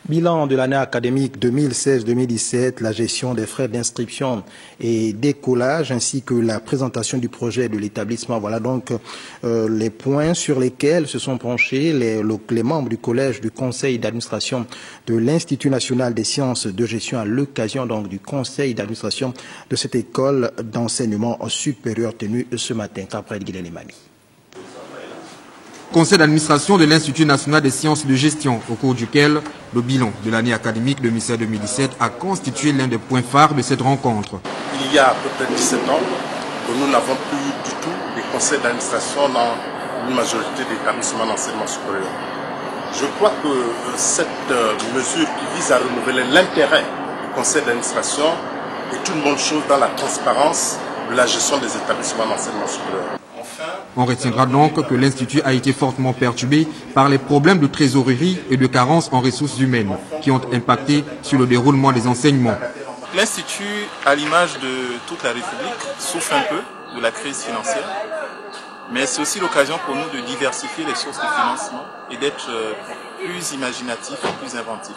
Bilan de l'année académique 2016-2017, la gestion des frais d'inscription et d'écolage ainsi que la présentation du projet de l'établissement. Voilà donc les points sur lesquels se sont penchés les membres du collège du conseil d'administration de l'Institut national des sciences de gestion à l'occasion donc du conseil d'administration de cette école d'enseignement supérieur tenue ce matin. Après Guilélimani. Conseil d'administration de l'Institut national des sciences de gestion, au cours duquel le bilan de l'année académique 2016-2017 a constitué l'un des points phares de cette rencontre. Il y a à peu près 17 ans que nous n'avons plus du tout de conseil d'administration dans une majorité d'établissements d'enseignement supérieur. Je crois que cette mesure qui vise à renouveler l'intérêt du conseil d'administration est une bonne chose dans la transparence de la gestion des établissements d'enseignement supérieur. On retiendra donc que l'Institut a été fortement perturbé par les problèmes de trésorerie et de carence en ressources humaines qui ont impacté sur le déroulement des enseignements. L'Institut, à l'image de toute la République, souffre un peu de la crise financière, mais c'est aussi l'occasion pour nous de diversifier les sources de financement et d'être plus imaginatifs et plus inventifs,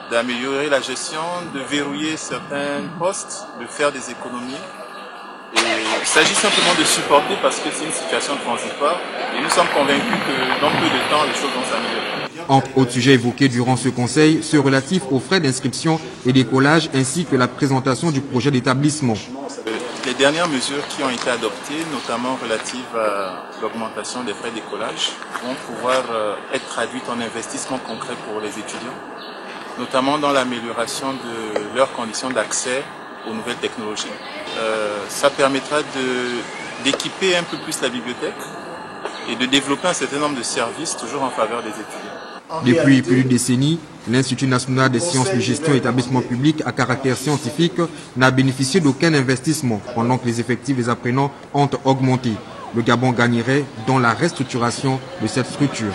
d'améliorer la gestion, de verrouiller certains postes, de faire des économies. Il s'agit simplement de supporter parce que c'est une situation transitoire et nous sommes convaincus que dans peu de temps, les choses vont s'améliorer. Entre autres sujets évoqués durant ce conseil, ceux relatifs aux frais d'inscription et d'écolage ainsi que la présentation du projet d'établissement. Les dernières mesures qui ont été adoptées, notamment relatives à l'augmentation des frais d'écolage, vont pouvoir être traduites en investissements concrets pour les étudiants, notamment dans l'amélioration de leurs conditions d'accès aux nouvelles technologies. Ça permettra d'équiper un peu plus la bibliothèque et de développer un certain nombre de services toujours en faveur des étudiants. Depuis plus d'une décennie, l'Institut national des sciences de gestion et établissements publics à caractère scientifique n'a bénéficié d'aucun investissement pendant que les effectifs des apprenants ont augmenté. Le Gabon gagnerait dans la restructuration de cette structure.